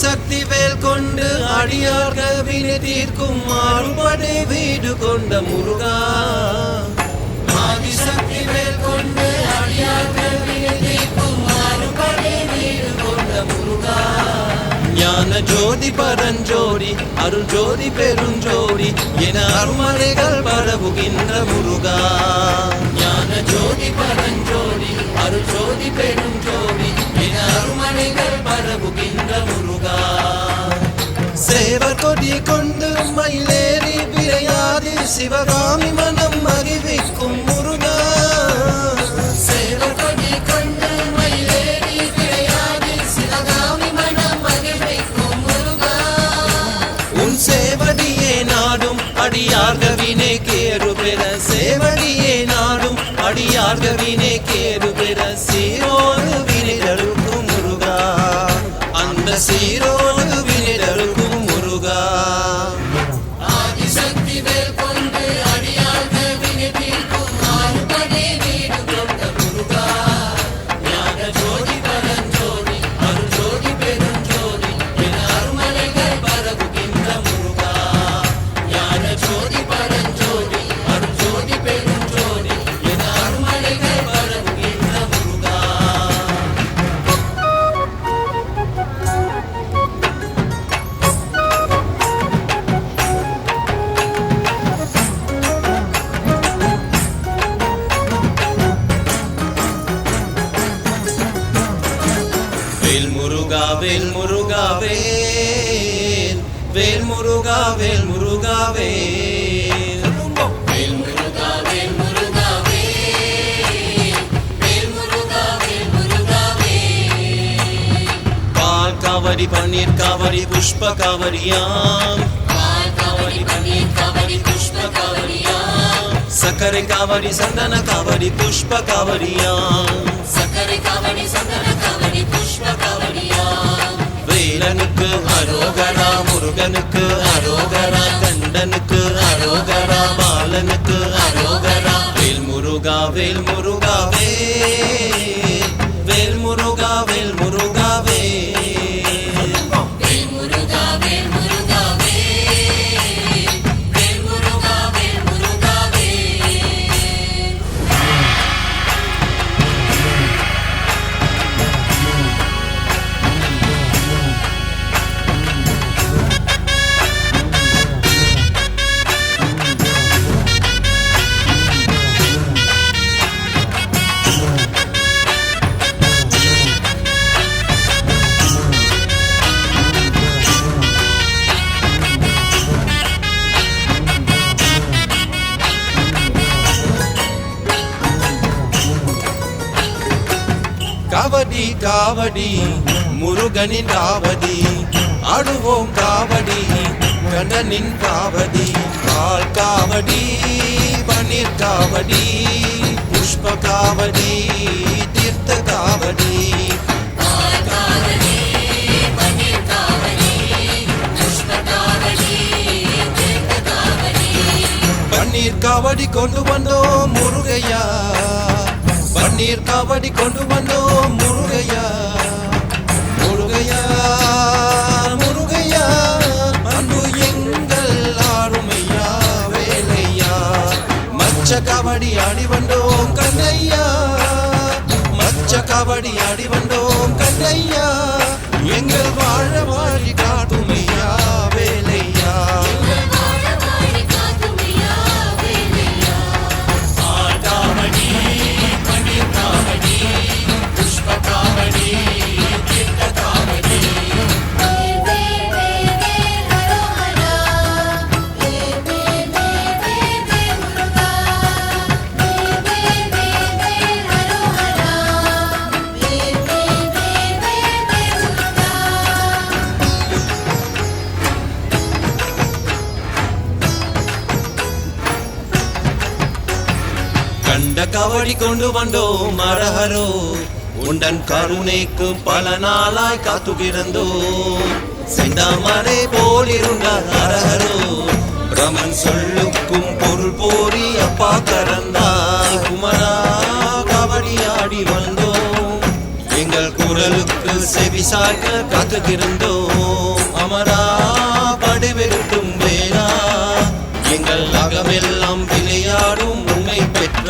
சக்தி வேல் கொண்டு அடியார்கள் வினை தீர்க்கும் மாறுபடை வீடு கொண்ட முருகா ஆதிசக்தி வேல் கொண்டு அடியார்கள் வினை தீர்க்கும் மாறுபடை வீடு கொண்ட முருகா ஞான ஜோதி பரஞ்சோதி அருள் ஜோதி பெருஞ்சோதி என அருமறைகள் பரவுகின்ற முருகா ஞான ஜோதி பரஞ்சோதி அருள் ஜோதி பெருஞ்சோதி என அருமறைகள் பரவுகின்ற முருகா சேவர் கொடி கொண்டு மயிலேறி விளையாடி சிவகாமி மனம் மகிழ்விக்கும் முருகா சேவர் கொடி கொண்டு மயிலேறி விளையாடி சிவகாமி மனம் மகிழ்விக்கும் முருகா உன் சேவடியே நாடும் அடியார்கவினை கேரு பெற சேவடியே நாடும் அடியார்கவினை கேரு பெற சீரோடு வினைதருக்கும் முருகா அந்த சீரோடு வினைதருக்கும் முருகா ஆதிசக்தி வேல் கொண்டு அடியார்கள் வினை தீர்க்கும் மாறுபடை வீடு கொண்ட முருகா ஞான ஜோதி பரஞ்சோதி அருள் ஜோதி பெருஞ்சோதி என அருமறைகள் பரவுகின்ற முருகா ஞான ஜோதி பரஞ்சோதி அருள் ஜோதி பெருஞ்சோதி என அருமறைகள் பரவுகின்ற முருகா வேல் முருகா வேல் முருகா வேல் வேல் முருகா வேல் முருகா வேல் வேல் முருகா வேல் முருகா வேல் வேல் முருகா வேல் முருகா வேல் பால் காவடி பன்னீர் காவடி புஷ்ப காவடியாம் பால் காவடி பன்னீர் காவடி புஷ்ப காவடியாம் சக்கரை காவடி சந்தன காவடி புஷ்ப காவடியாம் சக்கரை காவடி சந்தன காவடி புஷ்ப காவடியாம் வேலனுக்கு அரோகரா முருகனுக்கு அரோகரா கண்டனுக்கு அரோகரா பாலனுக்கு அரோகரா வேல் முருகா வேல் முருகா வேல் வேல் முருகா வேல் முருகா வேல் வேல் முருகா வேல் முருகா வேல் வேல் முருகா வேல் முருகா வேல் காவடி காவடி முருகனின் காவடி ஆடுவோம் காவடி கண்ணனின் காவடி பால் காவடி பன்னீர் காவடி புஷ்ப காவடி தீர்த்த காவடி பன்னீர் காவடி கொண்டு வந்தோம் முருகையா பன்னீர் காவடி கொண்டு வந்தோம் முருகையா முருகையா முருகையா அன்பு எங்கள் ஆறுமையா வேலையா மச்ச காவடி ஆடி வந்தோம் கண்ணையா மச்ச காவடி ஆடி வந்தோம் கண்ணையா எங்கள் வாழ வாழி காட்டுமையா வேலையா கண்ட கவடி கொண்டு வந்தோம் அரஹரோ உண்டன் கருணைக்கு பல நாளாய் காத்துகிடந்தோம் செந்தாமரை போலிருந்தார் அரஹரோ பிரமன் சொல்லுக்கும் பொருள் போரி அப்பா கரந்தாய் குமரா கவடி ஆடி வந்தோம் எங்கள் குரலுக்கு செவி சாய்க்க காத்துகிருந்தோம் அமரா படைவெடுக்கும்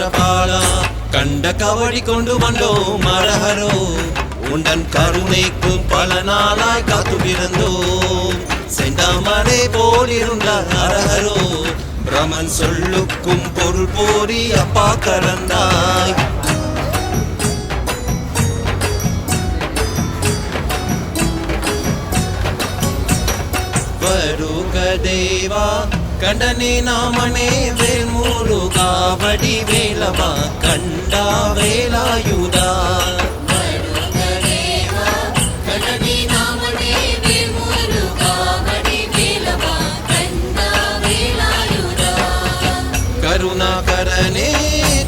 சக்கரபாலா கண்ட கவடி கொண்டு வந்தோம் மரஹரோ உண்டன் கருணைக்கும் பல நாளாய் காத்துகிருந்தோம் செந்தாமரை போலிருந்தார் அரஹரோ பிரமன் சொல்லுக்கும் பொருள் போரி அப்பா கலந்தாய் வருக தேவா கண்டனே நாமனே வேல் முருகா வடி வேலவா கண்டா வேலாயுதா கருணாகரனே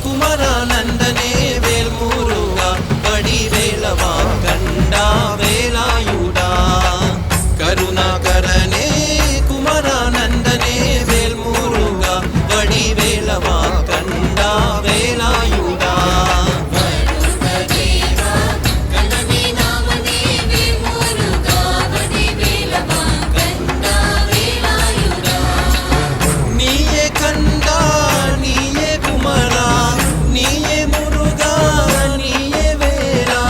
குமரானந்தனே வேல் முருகா வடி வேலவா கண்டா வேலாயுதா கருணாகரனே குமரானந்தனே வேல் முருகா வடி வேலவா கண்டா வேலாயுதா நீயே கண்டா நீயே குமரா நீயே முருகா நீயே வேலா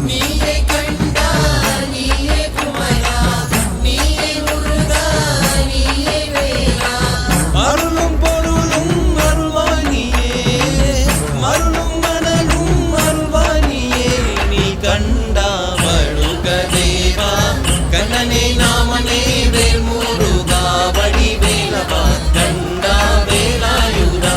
நீயே கண்டா நீயே குமரா நீயே முருகா நீயே வேலா அருளும் பொருளும் அருள்வாணியே மருளும் மணலும் அருள்வாணியே நீ கண்டா வருக தேவா கண்ணனே நாமனே வேல் முருகா வடி வேலவா கண்டா வேலாயுதா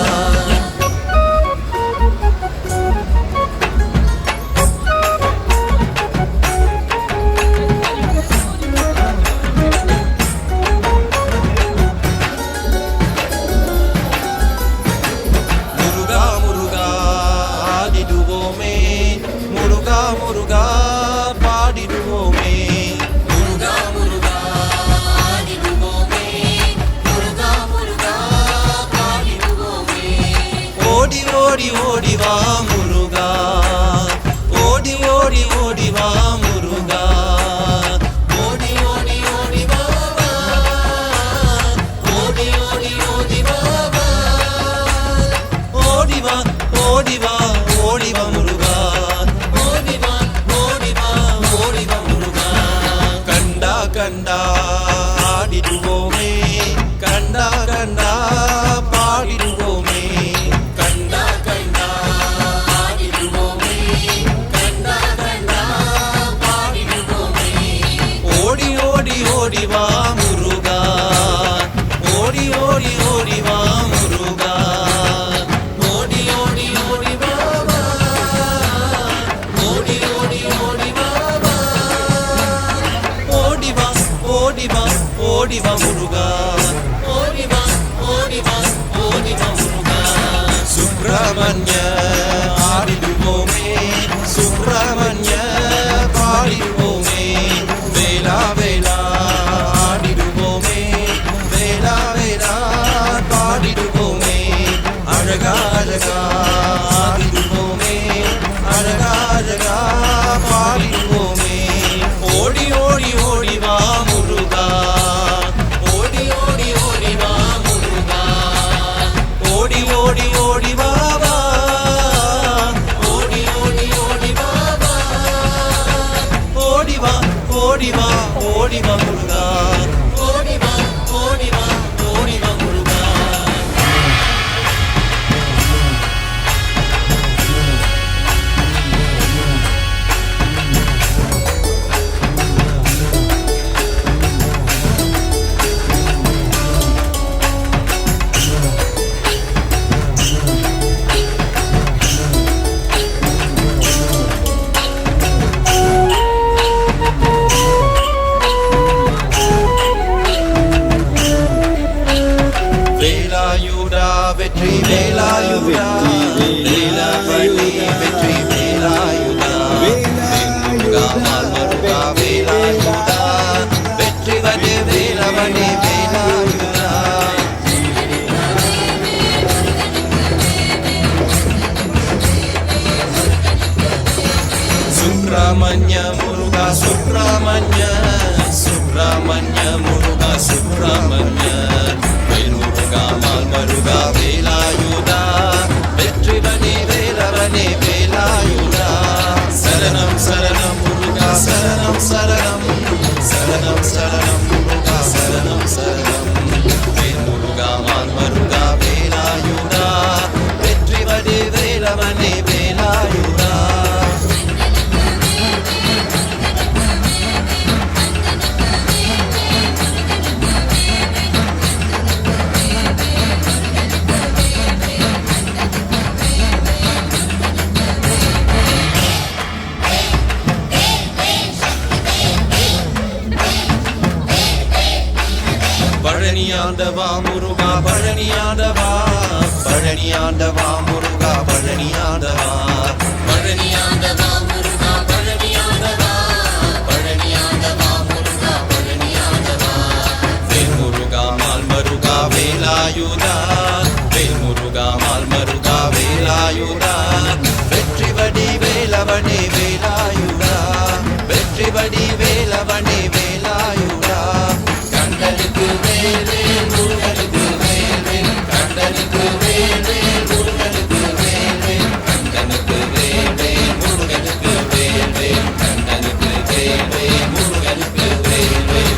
முருகா முருகா ஆடிடுவோமே முருகா முருகா பாடிடுவோமே முருகா முருகா ஆடிடுவோமே முருகா முருகா பாடிடுவோமே ஓடி ஓடி ஓடி வா முருகா ஓடி ஓடி ஓடி வா முருகா ஓடி ஓடி ஓடி வா வா. ஓடி ஓடி ஓடி வா வா. ஓடி வா ஓடி வா ஓடி வா முருகா ஓடி வா ஓடி வா ஓடி வா முருகா கண்டா கண்டா ஆடிடுவோமே கண்டா கண்டா பாடிடுவோமே கண்டா கண்டா ஆடிடுவோமே கண்டா கண்டா பாடிடுவோமே ஓடி ஓடி ஓடி வா முருகா ஓடி ஓடி ஓடி வா முருகா ஓடி ஓடி ஓடி வா வா. ஓடி ஓடி ஓடி வா வா. ஓடி வா ஓடி வா ஓடி வா முருகா ஓடி வா ஓடி வா ஓடி வா முருகா சுப்பிரமணிய ஆடிடுவோமே சுப்பிரமணிய பாடிடுவோமே வேலா வேலா ஆடிடுவோமே வேலா வேலா பாடிடுவோமே அழகா அழகா ஆடிடுவோமே அழகா அழகா பாடிடுவோமே ஓடி ஓடி ஓடி வா முருகா ஓடி ஓடி ஓடி வா முருகா ஓடி ஓடி ஓடி வா வா. ஓடி ஓடி ஓடி வா வா. ஓடி வா ஓடி வா ஓடி வா முருகா ஓடி வா ஓடி வா ஓடி வா முருகா வேலாயுதா வெற்றி வேலாயுதா வேலாவதி வெற்றி வேலாயுதா வேலுமுருகா மால்முருகா வேலாயுதா வெற்றி வடி வேலவனே வேலாயுதா சுப்பிரமணிய முருகா சுப்பிரமணிய சுப்பிரமணிய முருகா சுப்பிரமணிய வேல் முருகா மால் மருகா வேலாயுதா வெற்றி பழனியாண்டவா முருகா பழனியாண்டவா பழனியாண்டவா முருகா பழனியாண்டவா பழனியாண்டவா முருகா பழனியாண்டவா பழனியாண்டவா முருகா பழனியாண்டவா வேல் முருகா மால் மருகா வேலாயுதா வேல் முருகா மால் மருகா வேலாயுதா வெற்றி வடி வேலவனே வேலாயுதா வெற்றி வடி வேலவனே வேலாயுதா கண்டனுக்கு வேல் வேல் முருகனுக்கு வேல் வேல் கண்டனுக்கு வேல் வேல் முருகனுக்கு வேல் வேல் கண்டனுக்கு வேல் வேல் முருகனுக்கு வேல் வேல் கண்டனுக்கு வேல் வேல் முருகனுக்கு வேல் வேல்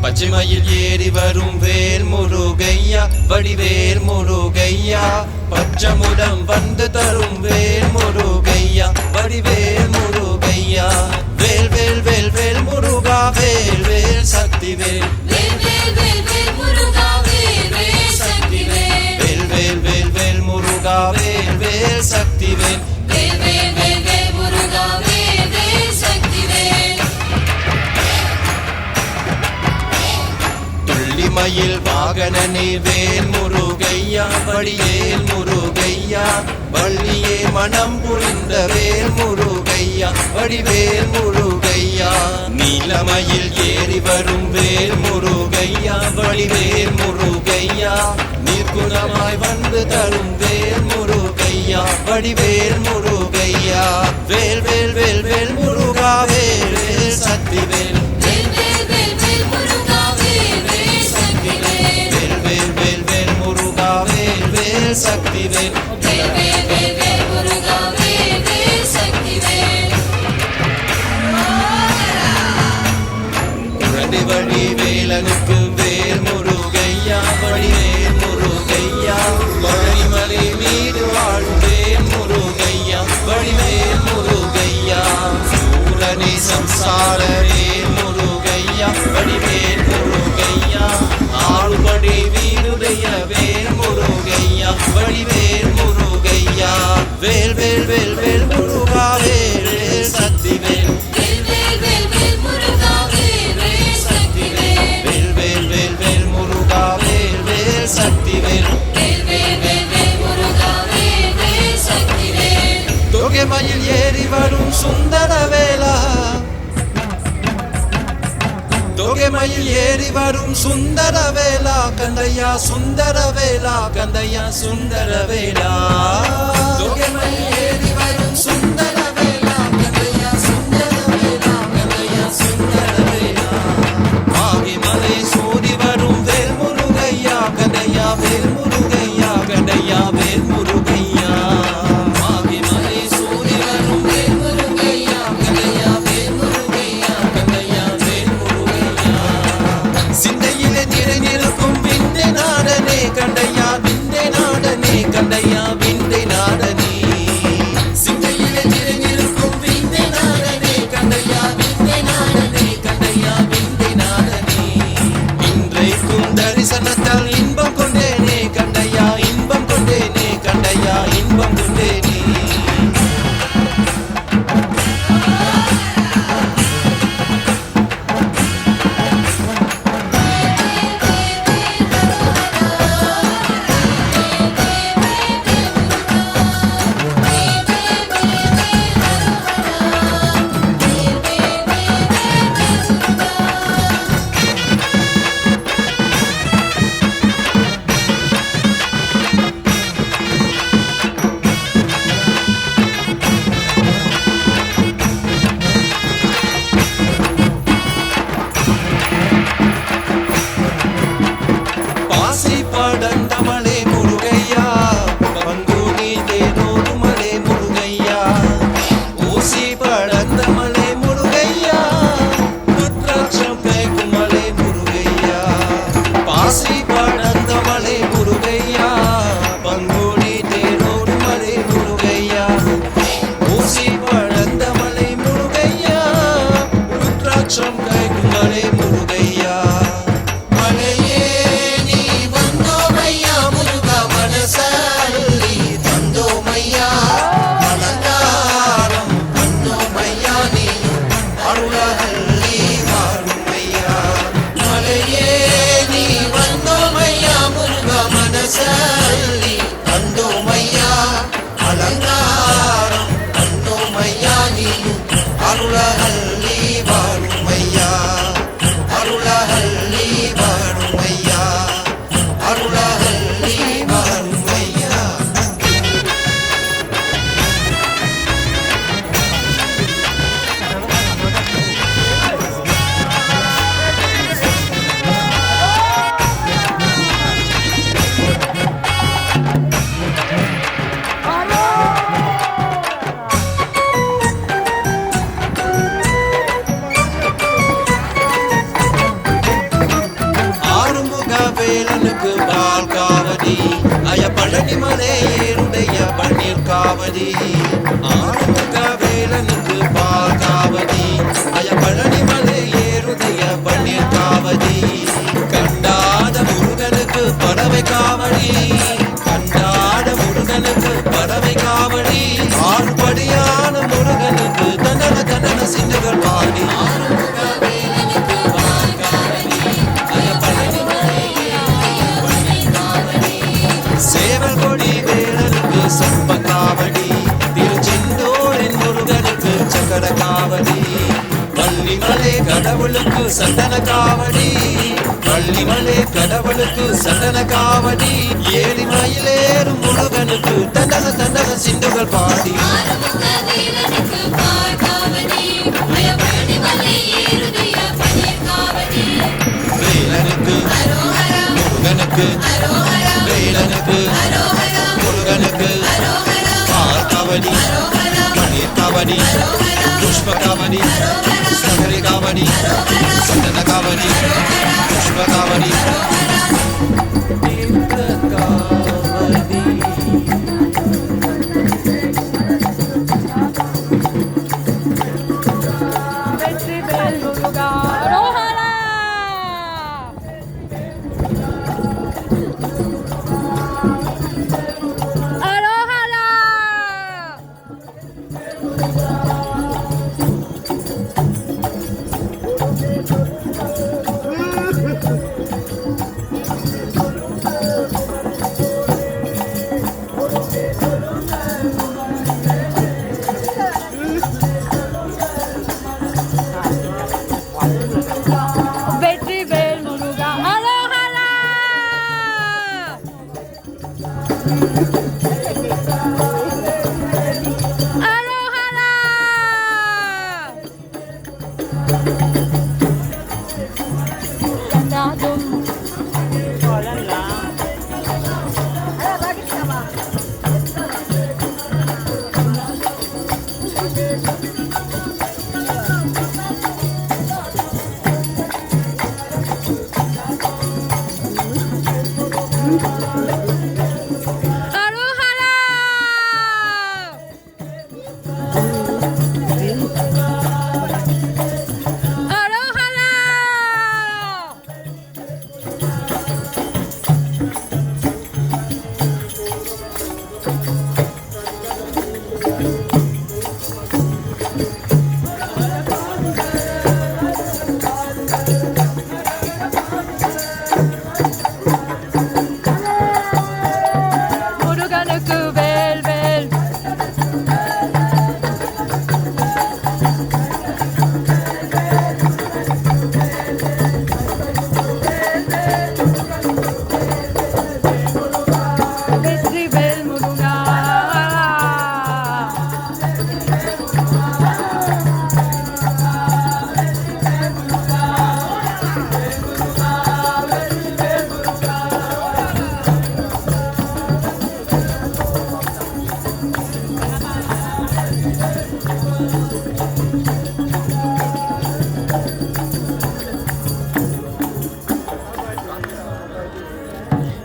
பச்சைமயில் ஏறி வரும் வேல் முருகையா வடிவேல் முருகையா பச்சமுடம் வந்து தரும் வேல் முருகையா வடிவேல் முருகையா வேல் வேல் வேல் வேல் முருகா வேல் வேல் சக்தி வேல் வேல் வேல் வேல் வேல் முருகா வேல் வேல் சக்தி வேல் வேல் வேல் வேல் வேல் முருகா வேல் வேல் சக்தி வேல் வேல் வேல் வேல் வேல் முருகா வேல் வேல் சக்தி வேல் துள்ளிமயில் வாகனனே வேல் முருகையா வடிவேல் முருகையா வள்ளியே மனம் புரிந்த வேல் முருகையா வடிவேல் முருகையா நீலமயில் ஏறி வரும் வேல் முருகையா வடிவேல் முருகையா நீர்க்குணமாய் வந்து தரும் வேல் முருகையா வடிவேல் முருகையா வேல் வேல் வேல் வேல் முருகா வேல் வேல் சக்தி வேல் வேல் வேல் வேல் வேல் முருகா வேல் வேல் சக்தி வேல் வேல் வேல் வேல் வேல் முருகா வேல் வேல் சக்தி வேல் வேல் வேல் வேல் வேல் முருகா வேல் வேல் சக்தி வேல் குழந்தை வழி வேலனுக்கு வேல் முருகையா வடிவேல் முருகையா பழனிமலை மீது வாழும் வேல் முருகையா வடிவேல் முருகையா சூரனே சம்சார வேல் முருகையா வடிவேல் முருகையா ஆளுபடி வீடுடைய வேல் முருகையா வடிவேல் முருகையா வேல் வேல் வேல் வேல் முருகா வேல் வேல் சக்தி வேல் வேல் வேல் வேல் வேல் முருகா வேல் வேல் சக்தி வேல் வேல் வேல் வேல் வேல் முருகா வேல் வேல் சக்தி வேல் வேல் வேல் வேல் வேல் முருகா வேல் வேல் சக்தி வேல் தொகை மயில் ஏறி வரும் சுந்தர வேலா தொகை மயில் ஏறி வரும் சுந்தர வேலா கந்தையா சுந்தர வேலா கந்தையா சுந்தர வேலா தொகை மயில் ஏறி வரும் சுந்தர வேலா கந்தையா சுந்தர வேலா கந்தையா சுந்தர வேலா ஆகி மலை சூடி வரும் வேல் முருகையா கந்தையா வேல் முருகையா கந்தையா வேல் முருகையா ஆகி மலை சூடி வரும் வேல் முருகையா கந்தையா வேல் முருகையா கந்தையா வேல் முருகையா சிந்தையிலே நிறை நிற்கும் விந்தை நாடனே கண்டையா விந்தை நாடனே கண்டையா விந்தை நாடனே அருளஹள்ளி வாழுமையா அருளஹள்ளி வாழுமையா அருளஹள்ளி வாழுமையா. வேலனுக்கு பால் காவடி அய பழனி மலையேருடைய பன்னீர் காவடி. ஆறுமுக வேலனுக்கு பால் காவடி அய பழனி மலையேருடைய பன்னீர் காவடி. கண்டாத முருகனுக்கு பறவை காவடி கண்டாத முருகனுக்கு பறவை காவடி. ஆறுபடியான முருகனுக்கு தன்னன தன்னன சின்னங்கள் பாடி. சேவல் கொடி வேலனுக்கு சப்ப காவடி திருச்செந்தூரின் முருகனுக்கு சக்கர காவடி. வள்ளிமலை கடவுளுக்கு சந்தன காவடி வள்ளிமலை கடவுளுக்கு சந்தன காவடி. ஏழி மயிலேறும் முருகனுக்கு தண்டன தண்டன சிந்துகள் பாடி. வேலனுக்கு முருகனுக்கு வேலனுக்கு முருகனுக்கு பால் காவடி பன்னீர் காவடி புஷ்ப காவடி சகரி காவடி சந்தன காவடி புஷ்ப காவடி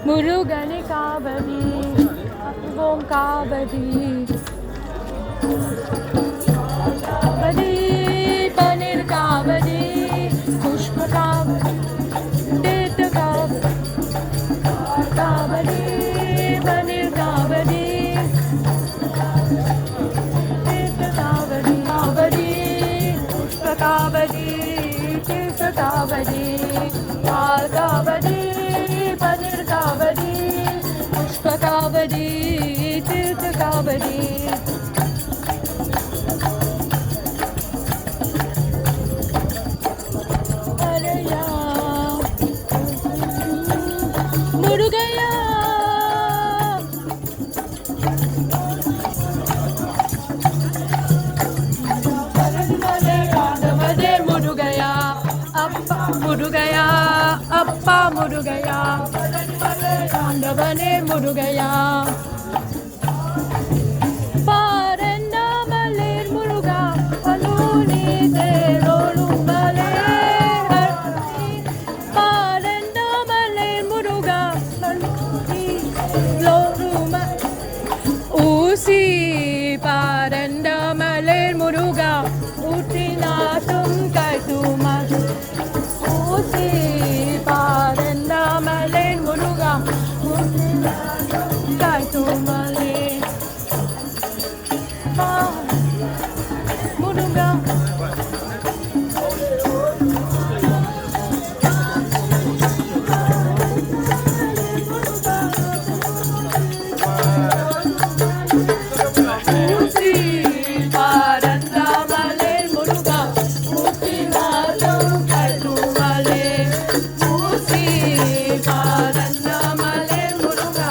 முருகனை காவடி ஓம் காவடி காவடி பன்னீர் காவடி புஷ்ப காவடி தேத்த காவடி பன்னீர் காவடி தேத்த காவடி காவடி புஷ்ப காவடி தேத்த காவடி பால் காவடி பன்னீர் காவடி புஷ்ப காவடி தீர்த்த காவடி முருகையா ஆண்டவனே முருகையா பாரண்டாமலேர் முருகா பலூனி தேரோடும் மலே பாரண்டாமலேர் முருகா பலூனி லோரும ஊசி பாரண்டாமலேர் முருகா ஊற்றினாட்டும் கைதுமா ஊசி பாரண்டாமலேர் முருகா ஊற்றினாட்டும் கைதுமலே முருகா ஊசி பாரண்டாமலேர் முருகா ஊற்றினாட்டும் கைதுமலே ஊசி பாரண்டாமலேர் முருகா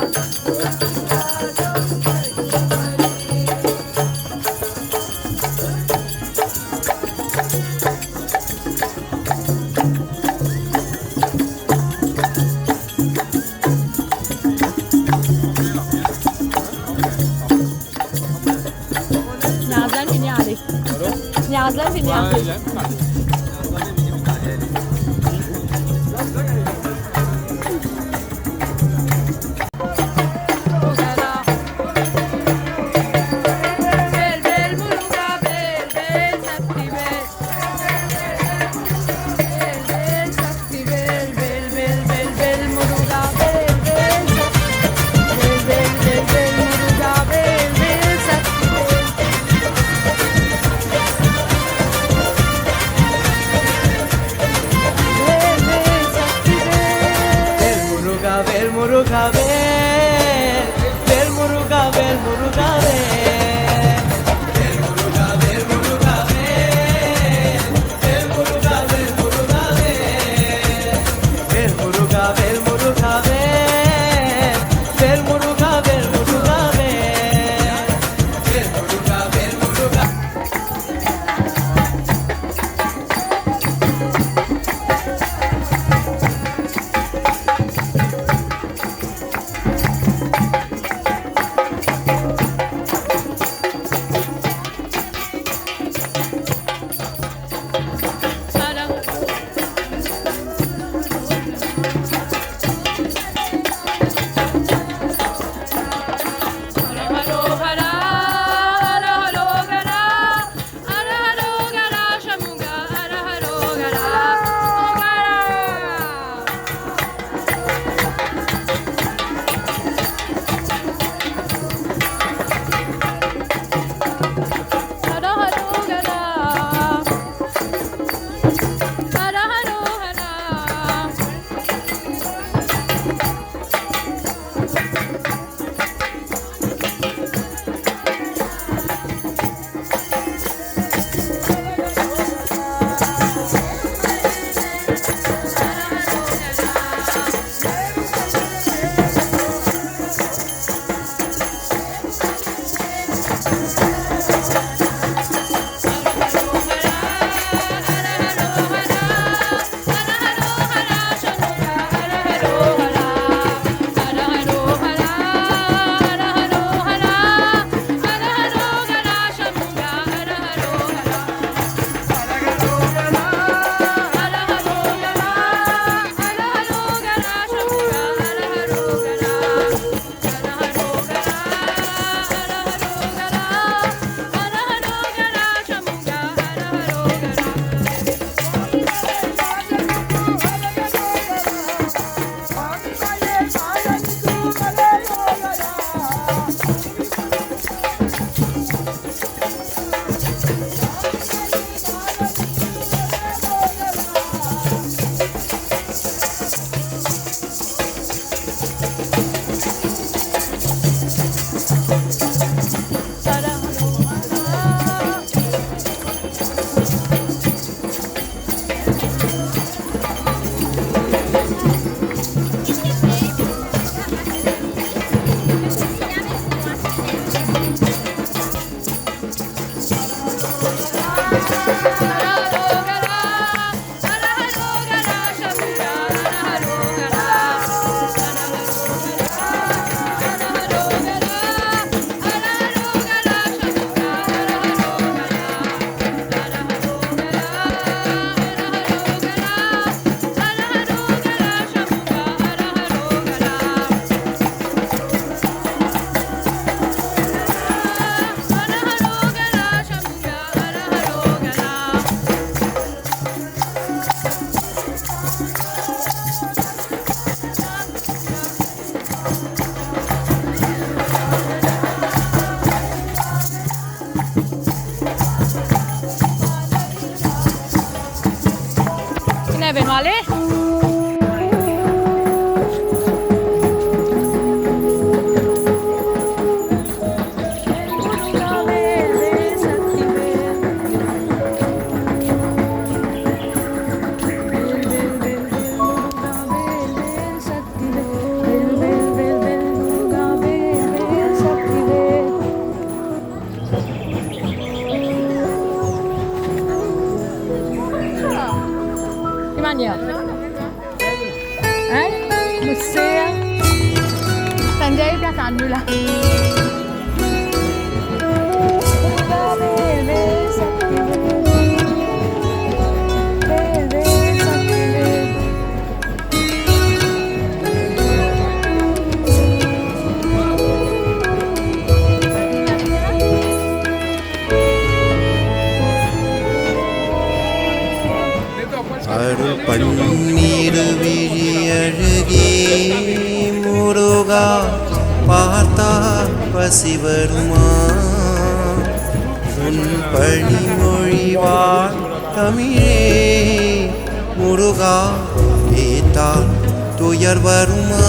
Nhazlan Pinyali. Nhazlan Pinyali. Bel bel muruga bel bel sakti bel. Bel bel sakti bel bel bel bel bel muruga bel bel. Bel bel bel bel muruga bel bel sakti bel. වෙනවා ලේ. Gimana? Mesir. Sanjay perasaan dulu lah. அருள் பன்னீர் விழி அழகே முருகா பார்த்தால் பசி வருமா உன் பழிமொழிவாள் தமிழே முருகா ஏத்தால் துயர் வருமா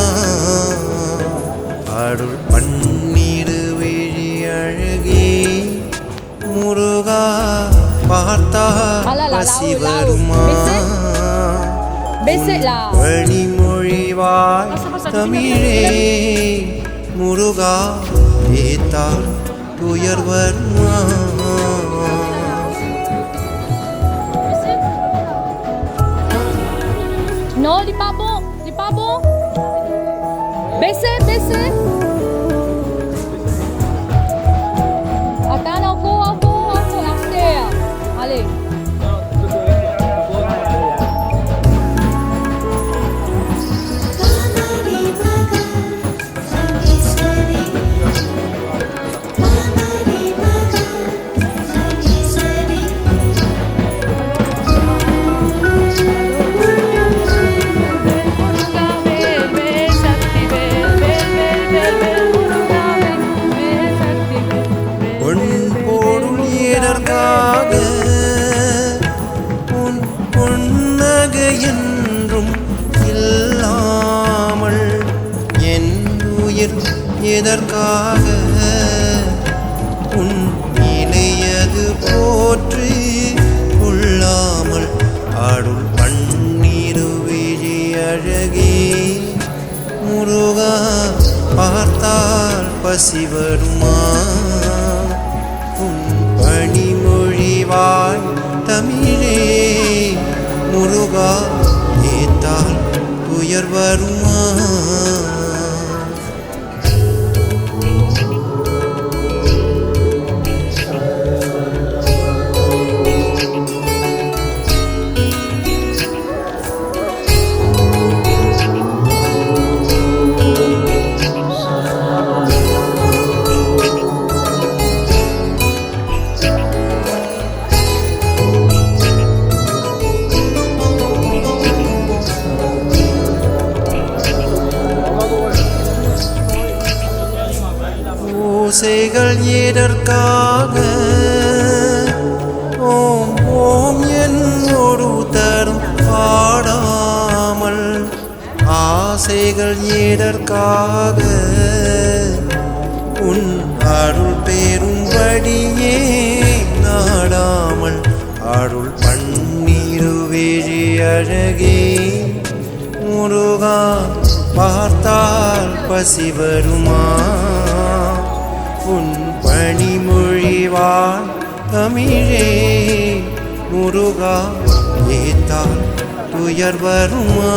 அருள் பன்னீர் விழி அழகே முருகா பார்த்தால் பசி வருமா வழிமொழிவாய் தமிழே முருகா ஏத்தால் துயர் வருமா No, di pabong. Di pabong. Bese, bese. Akan aku. Nasir. Allez. என்றும் இல்லாமல் என் உயிர் எதற்காக உன் நிலையது போற்றி கொள்ளாமல் அருள் பன்னீர் விழி அழகே முருகா பார்த்தால் பசி வருமா உன் பணிமொழிவாய் தமிழே முருகா ஏத்தால் துயர் வருமா ஓசைகள் எதற்காக ஓம் ஓம் என்னோடு தரும் பாடாமல் ஆசைகள் எதற்காக உன் அருள் பெறும்படியே நாடாமல் அருள் பன்னீர் விழி அழகே முருகா பார்த்தால் பசி வருமா உன் பணிமொழிவாள் தமிழே முருகா ஏத்தால் துயர் வருமா